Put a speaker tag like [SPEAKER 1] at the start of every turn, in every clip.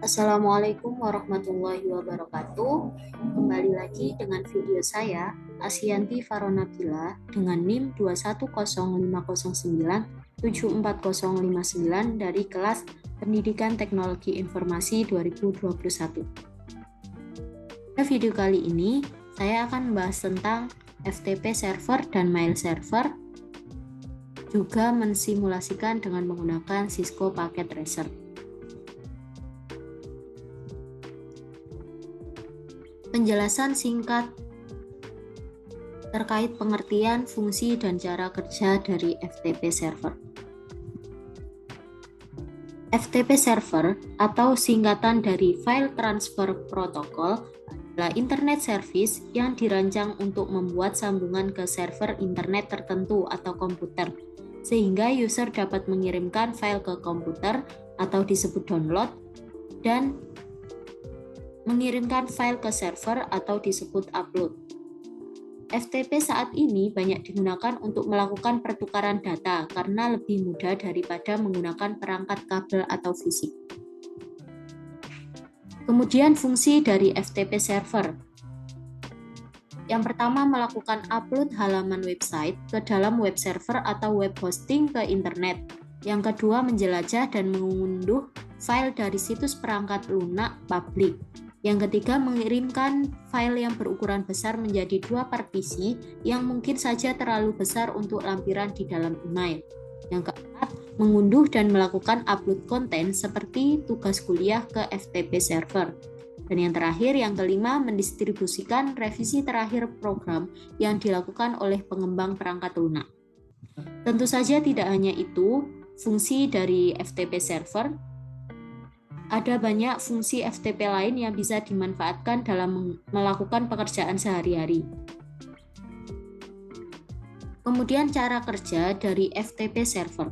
[SPEAKER 1] Assalamualaikum warahmatullahi wabarakatuh. Kembali lagi dengan video saya, Asyanti Faronabila, dengan NIM 21050974059 dari kelas Pendidikan Teknologi Informasi 2021. Pada video kali ini, saya akan membahas tentang FTP server dan mail server, juga mensimulasikan dengan menggunakan Cisco Packet Tracer. Penjelasan singkat terkait pengertian, fungsi, dan cara kerja dari FTP server. FTP server atau singkatan dari File Transfer Protocol adalah internet service yang dirancang untuk membuat sambungan ke server internet tertentu atau komputer, sehingga user dapat mengirimkan file ke komputer atau disebut download dan mengirimkan file ke server atau disebut upload. FTP saat ini banyak digunakan untuk melakukan pertukaran data karena lebih mudah daripada menggunakan perangkat kabel atau fisik. Kemudian fungsi dari FTP server. Yang pertama, melakukan upload halaman website ke dalam web server atau web hosting ke internet. Yang kedua, menjelajah dan mengunduh file dari situs perangkat lunak publik. Yang ketiga, mengirimkan file yang berukuran besar menjadi dua partisi yang mungkin saja terlalu besar untuk lampiran di dalam email. Yang keempat, mengunduh dan melakukan upload konten seperti tugas kuliah ke FTP server. Dan yang terakhir, yang kelima, mendistribusikan revisi terakhir program yang dilakukan oleh pengembang perangkat lunak. Tentu saja tidak hanya itu, fungsi dari FTP server. Ada banyak fungsi FTP lain yang bisa dimanfaatkan dalam melakukan pekerjaan sehari-hari. Kemudian cara kerja dari FTP server.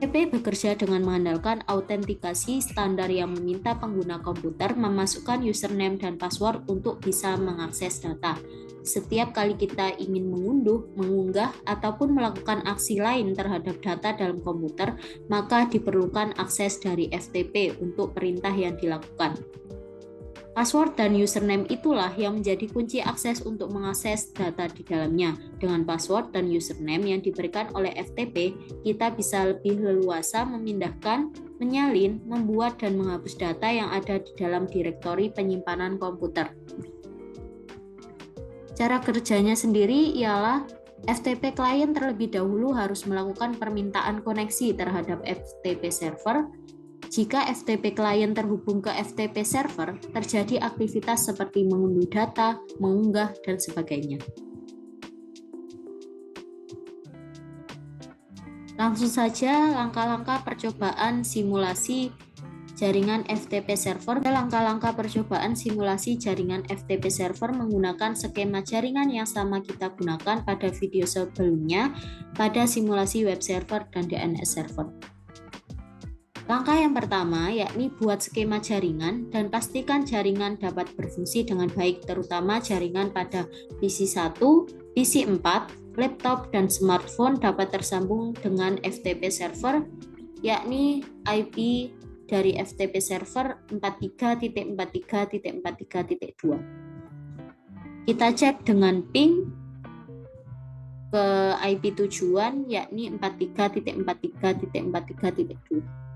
[SPEAKER 1] FTP bekerja dengan mengandalkan autentikasi standar yang meminta pengguna komputer memasukkan username dan password untuk bisa mengakses data. Setiap kali kita ingin mengunduh, mengunggah, ataupun melakukan aksi lain terhadap data dalam komputer, maka diperlukan akses dari FTP untuk perintah yang dilakukan. Password dan username itulah yang menjadi kunci akses untuk mengakses data di dalamnya. Dengan password dan username yang diberikan oleh FTP, kita bisa lebih leluasa memindahkan, menyalin, membuat, dan menghapus data yang ada di dalam direktori penyimpanan komputer. Cara kerjanya sendiri ialah FTP client terlebih dahulu harus melakukan permintaan koneksi terhadap FTP server. Jika FTP client terhubung ke FTP server, terjadi aktivitas seperti mengunduh data, mengunggah, dan sebagainya. Langsung saja langkah-langkah percobaan simulasi jaringan FTP server. Langkah-langkah percobaan simulasi jaringan FTP server menggunakan skema jaringan yang sama kita gunakan pada video sebelumnya pada simulasi web server dan DNS server. Langkah yang pertama yakni buat skema jaringan dan pastikan jaringan dapat berfungsi dengan baik, terutama jaringan pada PC 1, PC 4, laptop, dan smartphone dapat tersambung dengan FTP server, yakni IP dari FTP server 43.43.43.2. Kita cek dengan ping ke IP tujuan yakni 43.43.43.2.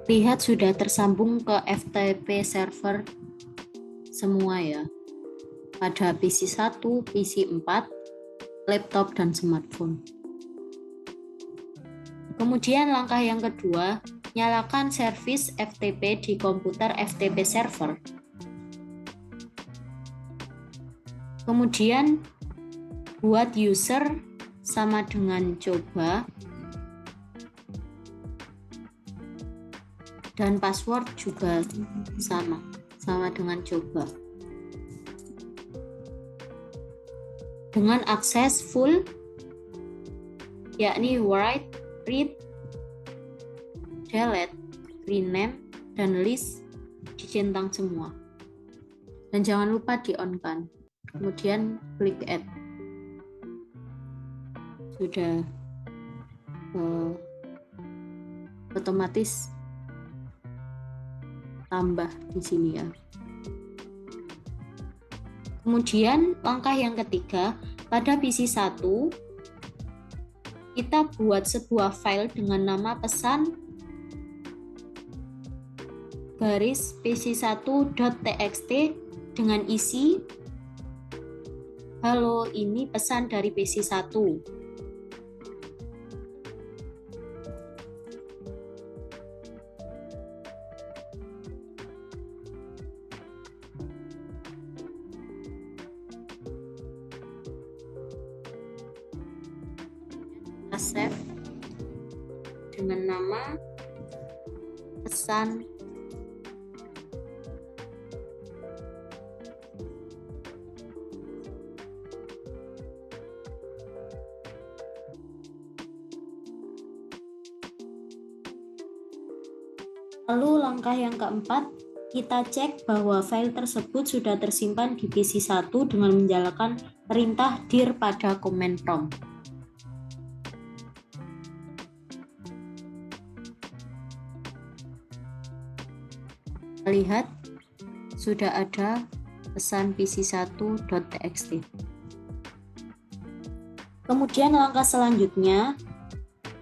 [SPEAKER 1] Lihat sudah tersambung ke FTP server semua ya. Pada PC 1, PC 4, laptop dan smartphone. Kemudian langkah yang kedua, nyalakan servis FTP di komputer FTP server. Kemudian buat user sama dengan coba dan password juga sama dengan coba. Dengan akses full, yakni write, read, delete, rename, dan list dicentang semua. Dan jangan lupa di-on-kan. Kemudian klik add. Sudah otomatis tambah di sini ya. Kemudian langkah yang ketiga, pada PC 1 kita buat sebuah file dengan nama pesan garis pc1.txt dengan isi halo, ini pesan dari PC1. Save dengan nama pesan lalu langkah yang keempat, kita cek bahwa file tersebut sudah tersimpan di PC1 dengan menjalankan perintah dir pada command prompt. Lihat, sudah ada pesan pc1.txt. Kemudian langkah selanjutnya,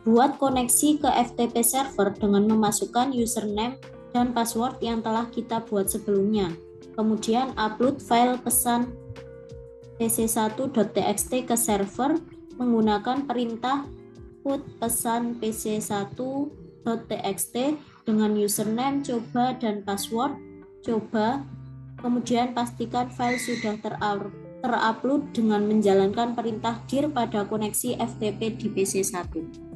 [SPEAKER 1] buat koneksi ke FTP server dengan memasukkan username dan password yang telah kita buat sebelumnya. Kemudian upload file pesan pc1.txt ke server menggunakan perintah put pesan pc1.txt dengan username coba dan password coba. Kemudian pastikan file sudah terupload dengan menjalankan perintah dir pada koneksi FTP di PC1.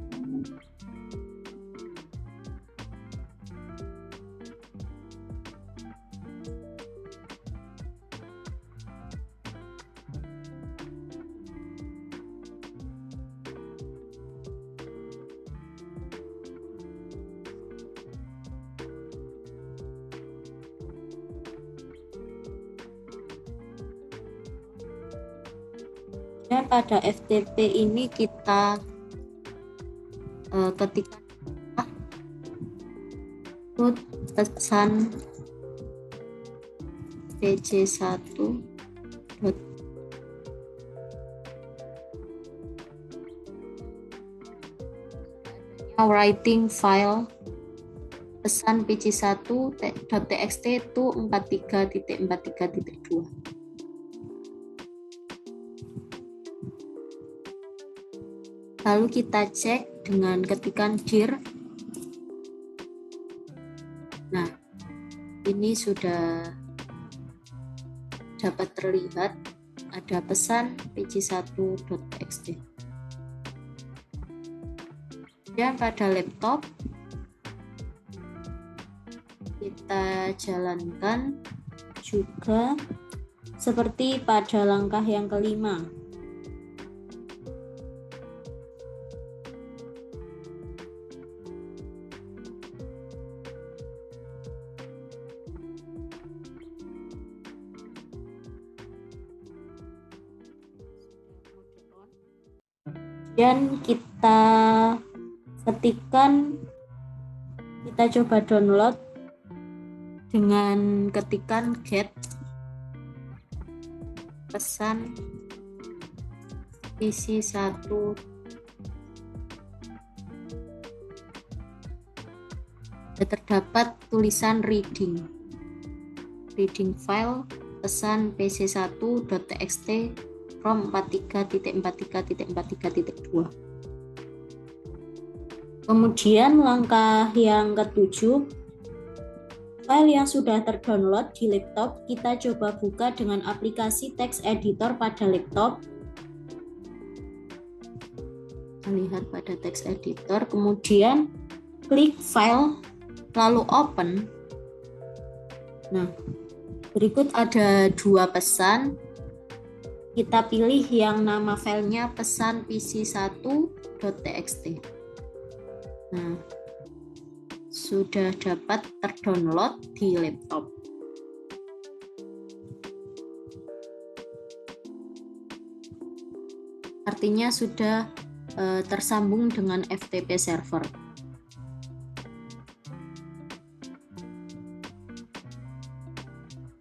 [SPEAKER 1] Dan pada FTP ini kita ketikkan put pesan pc1 writing file pesan pc1.txt itu 43.43.2. Lalu kita cek dengan ketikan dir. Nah, ini sudah dapat terlihat ada pesan pc1.txt. Dan pada laptop kita jalankan juga seperti pada langkah yang kelima. Dan kita ketikkan, kita coba download dengan ketikan get pesan pc1 terdapat tulisan reading file pesan pc1.txt ROM 43.43.43.2. Kemudian langkah yang ketujuh, file yang sudah terdownload di laptop kita coba buka dengan aplikasi text editor pada laptop. Lihat pada text editor, kemudian klik file, lalu open. Nah, berikut ada dua pesan. Kita pilih yang nama filenya pesan pc1.txt. Nah, sudah dapat terdownload di laptop. Artinya sudah tersambung dengan FTP server.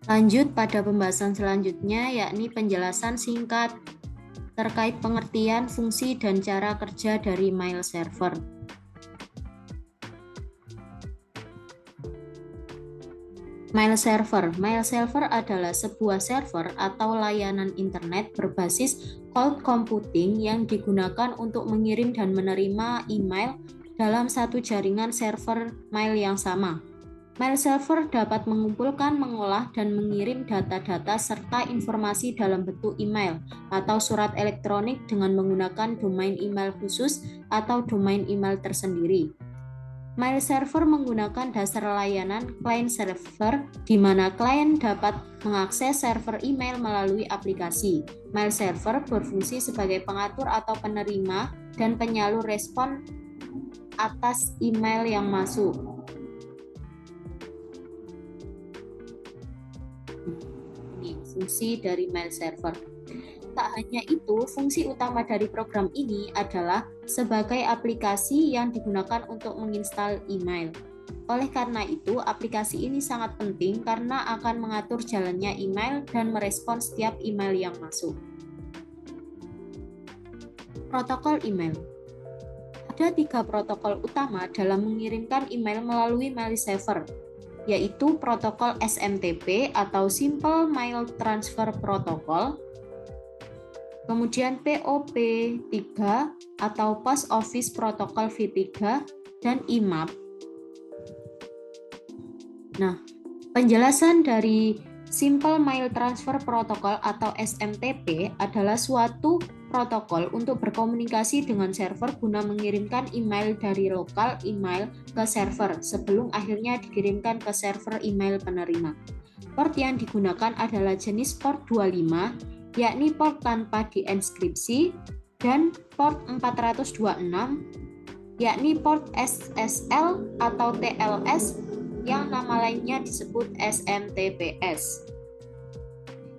[SPEAKER 1] Lanjut pada pembahasan selanjutnya, yakni penjelasan singkat terkait pengertian, fungsi, dan cara kerja dari mail server. Mail server adalah sebuah server atau layanan internet berbasis cloud computing yang digunakan untuk mengirim dan menerima email dalam satu jaringan server mail yang sama. Mail server dapat mengumpulkan, mengolah, dan mengirim data-data serta informasi dalam bentuk email atau surat elektronik dengan menggunakan domain email khusus atau domain email tersendiri. Mail server menggunakan dasar layanan client server, di mana klien dapat mengakses server email melalui aplikasi. Mail server berfungsi sebagai pengatur atau penerima dan penyalur respon atas email yang masuk. Ini fungsi dari mail server. Tak hanya itu, fungsi utama dari program ini adalah sebagai aplikasi yang digunakan untuk menginstal email. Oleh karena itu, aplikasi ini sangat penting karena akan mengatur jalannya email dan merespon setiap email yang masuk. Protokol email. Ada 3 protokol utama dalam mengirimkan email melalui mail server, yaitu protokol SMTP atau Simple Mail Transfer Protocol, kemudian POP3 atau Post Office Protocol V3, dan IMAP. Nah, penjelasan dari Simple Mail Transfer Protocol atau SMTP adalah suatu protokol untuk berkomunikasi dengan server guna mengirimkan email dari lokal email ke server sebelum akhirnya dikirimkan ke server email penerima. Port yang digunakan adalah jenis port 25, yakni port tanpa dienkripsi, dan port 426, yakni port SSL atau TLS yang nama lainnya disebut SMTPS.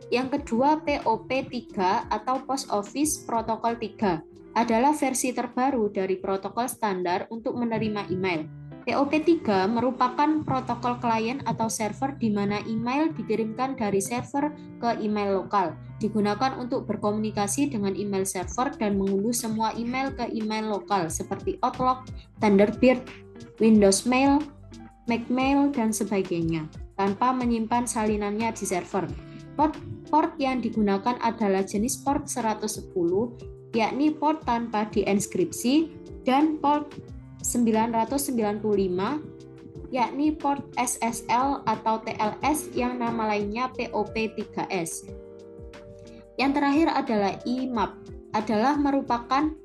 [SPEAKER 1] Yang kedua, POP3 atau Post Office Protocol 3 adalah versi terbaru dari protokol standar untuk menerima email. POP3 merupakan protokol klien atau server di mana email dikirimkan dari server ke email lokal, digunakan untuk berkomunikasi dengan email server dan mengunduh semua email ke email lokal seperti Outlook, Thunderbird, Windows Mail, Mac Mail, dan sebagainya, tanpa menyimpan salinannya di server. Port yang digunakan adalah jenis port 110, yakni port tanpa dienkripsi, dan port 995, yakni port SSL atau TLS yang nama lainnya POP3S. Yang terakhir adalah IMAP, adalah merupakan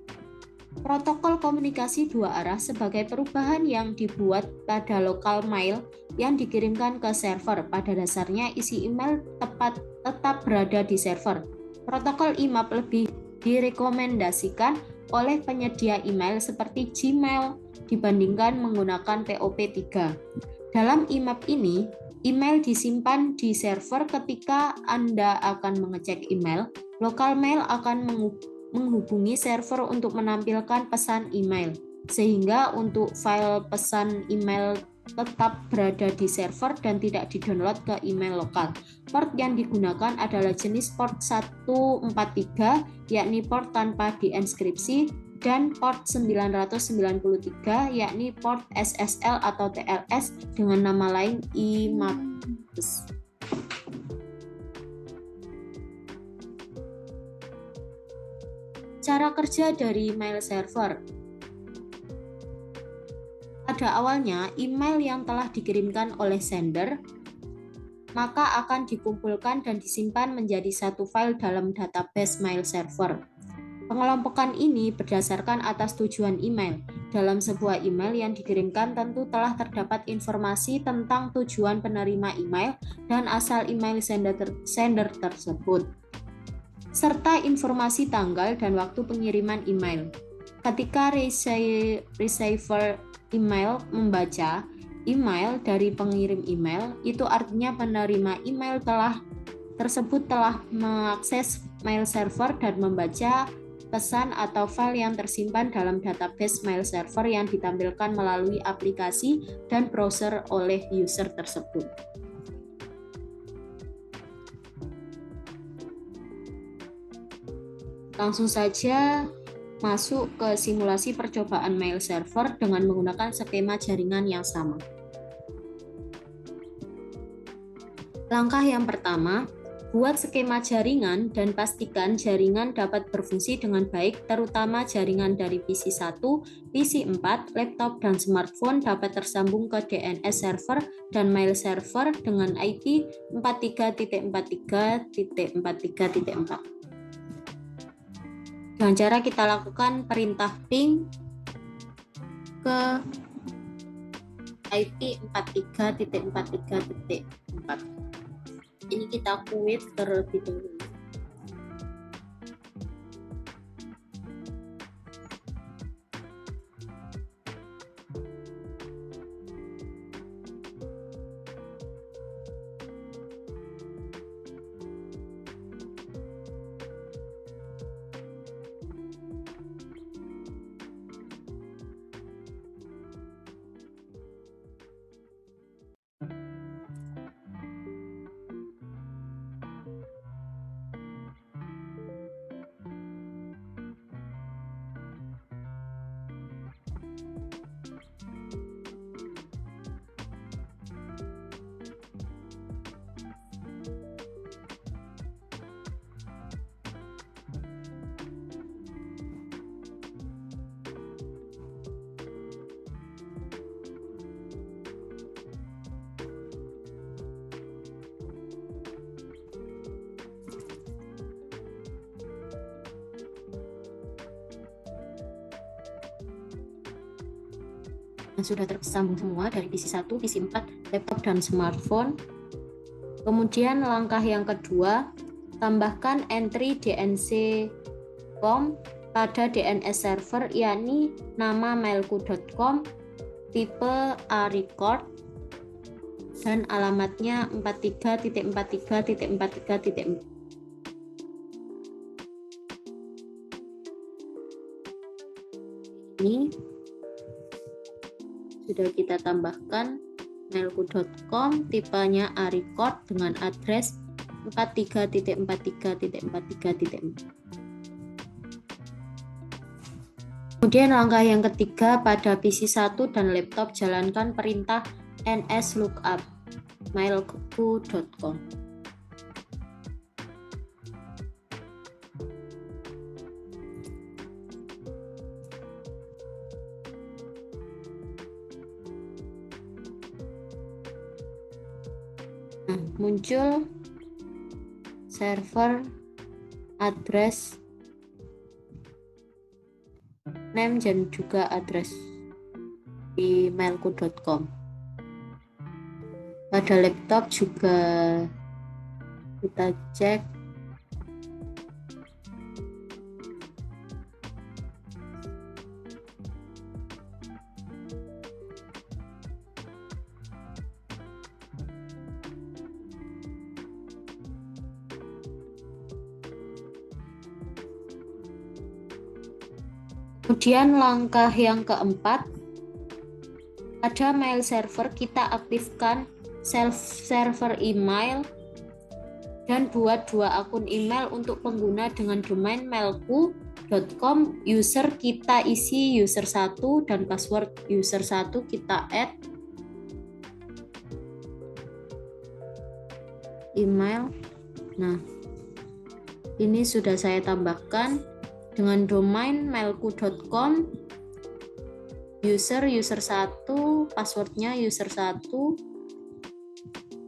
[SPEAKER 1] protokol komunikasi dua arah sebagai perubahan yang dibuat pada lokal mail yang dikirimkan ke server. Pada dasarnya isi email tetap berada di server. Protokol IMAP lebih direkomendasikan oleh penyedia email seperti Gmail dibandingkan menggunakan POP3. Dalam IMAP ini, email disimpan di server. Ketika Anda akan mengecek email, lokal mail akan menghubungi server untuk menampilkan pesan email, sehingga untuk file pesan email tetap berada di server dan tidak didownload ke email lokal. Port yang digunakan adalah jenis port 143, yakni port tanpa dienkripsi, dan port 993, yakni port SSL atau TLS dengan nama lain IMAP. Cara kerja dari mail server. Pada awalnya, email yang telah dikirimkan oleh sender maka akan dikumpulkan dan disimpan menjadi satu file dalam database mail server. Pengelompokan ini berdasarkan atas tujuan email. Dalam sebuah email yang dikirimkan tentu telah terdapat informasi tentang tujuan penerima email dan asal email sender tersebut, serta informasi tanggal dan waktu pengiriman email. Ketika receiver email membaca email dari pengirim email, itu artinya penerima email tersebut telah mengakses mail server dan membaca pesan atau file yang tersimpan dalam database mail server yang ditampilkan melalui aplikasi dan browser oleh user tersebut. Langsung saja masuk ke simulasi percobaan mail server dengan menggunakan skema jaringan yang sama. Langkah yang pertama, buat skema jaringan dan pastikan jaringan dapat berfungsi dengan baik, terutama jaringan dari PC 1, PC 4, laptop, dan smartphone dapat tersambung ke DNS server dan mail server dengan IP 43.43.43.4. Dengan cara kita lakukan perintah ping ke IP 43.43.4. Ini kita quit terlebih dahulu. Sudah tersambung semua dari PC 1, PC 4, laptop, dan smartphone. Kemudian langkah yang kedua, tambahkan entry dnc.com pada DNS server, yakni nama mailku.com, tipe A-record, dan alamatnya 43.43.43.4. Ini sudah kita tambahkan mailku.com, tipenya A-record dengan address 43.43.43.4. Kemudian langkah yang ketiga, pada PC 1 dan laptop jalankan perintah nslookup mailku.com. Muncul server, address, name, dan juga address di mailku.com. Pada laptop juga kita cek Kemudian langkah yang keempat, pada mail server kita aktifkan server email dan buat 2 akun email untuk pengguna dengan domain mailku.com. User kita isi user 1 dan password user 1 kita add. Email. Nah, ini sudah saya tambahkan. dengan domain mailku.com, user 1, passwordnya user 1,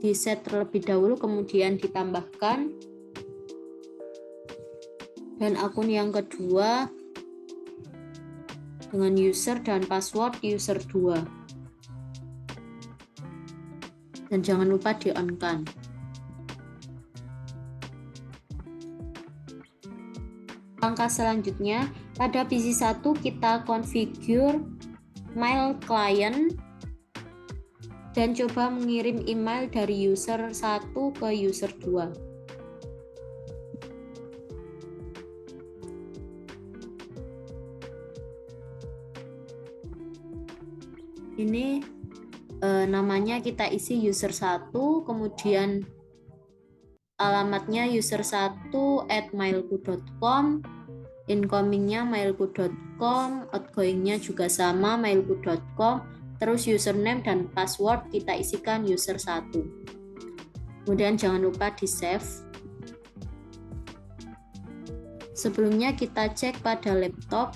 [SPEAKER 1] di set terlebih dahulu kemudian ditambahkan, dan akun yang kedua dengan user dan password user 2, dan jangan lupa di on kan. Langkah selanjutnya, pada PC 1 kita configure mail client dan coba mengirim email dari user 1 ke user 2. Ini namanya kita isi user 1, kemudian alamatnya user1@mailku.com, incomingnya mailku.com, outgoingnya juga sama mailku.com, terus username dan password kita isikan user 1. Kemudian jangan lupa di save. Sebelumnya kita cek pada laptop.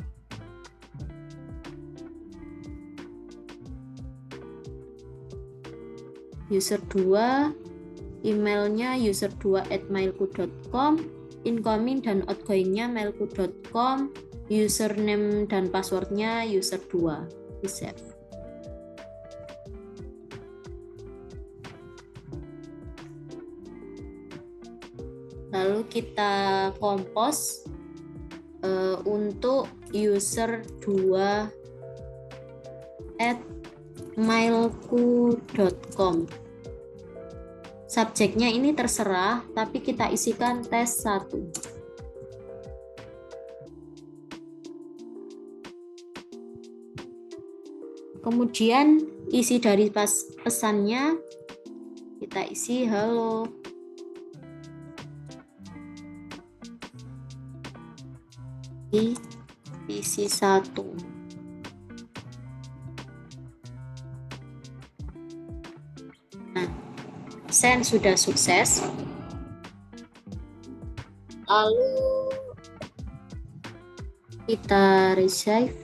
[SPEAKER 1] User 2, emailnya user2@mailku.com, incoming dan outgoingnya mailku.com, username dan passwordnya user 2. Di save. Lalu kita compose untuk user 2@mailku.com. Subjeknya ini terserah, tapi kita isikan tes 1. Kemudian isi dari pesannya kita isi halo. Di PC 1. Nah, send sudah sukses. Lalu kita resave.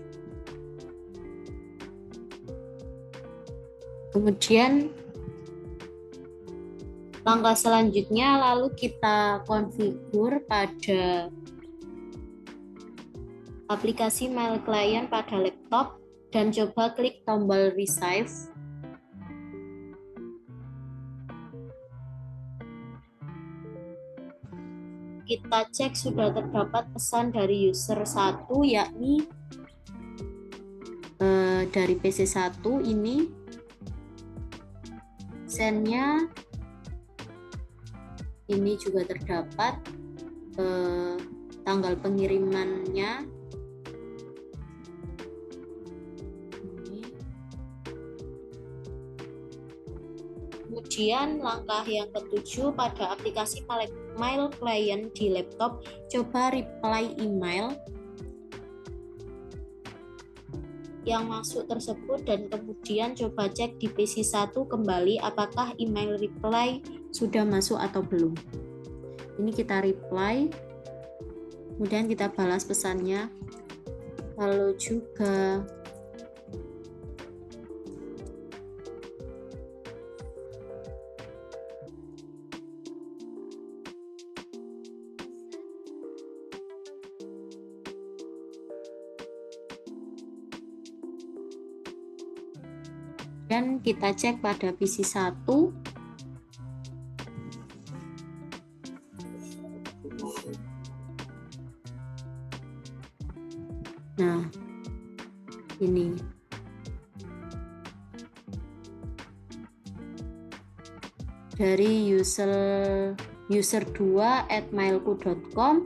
[SPEAKER 1] Kemudian langkah selanjutnya lalu kita konfigur pada aplikasi mail client pada laptop dan coba klik tombol resave. Kita cek sudah terdapat pesan dari user 1, yakni dari PC 1 ini sendnya ini juga terdapat tanggal pengirimannya. Kemudian langkah yang ketujuh pada aplikasi mail client di laptop, coba reply email yang masuk tersebut dan kemudian coba cek di PC 1 kembali apakah email reply sudah masuk atau belum. Ini kita reply, kemudian kita balas pesannya. Lalu juga dan kita cek pada PC 1. Nah, ini dari user2@mailku.com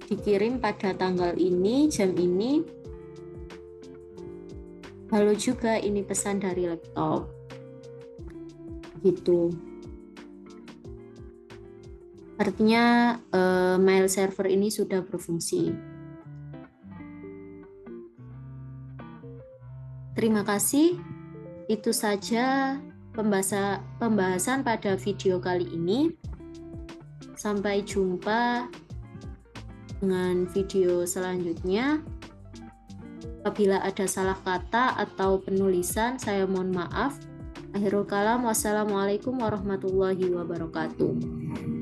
[SPEAKER 1] dikirim pada tanggal ini, jam ini. Lalu juga ini pesan dari laptop. Gitu. Artinya mail server ini sudah berfungsi. Terima kasih. Itu saja pembahasan pada video kali ini. Sampai jumpa dengan video selanjutnya. Apabila ada salah kata atau penulisan, saya mohon maaf. Akhirul kalam, wassalamualaikum warahmatullahi wabarakatuh.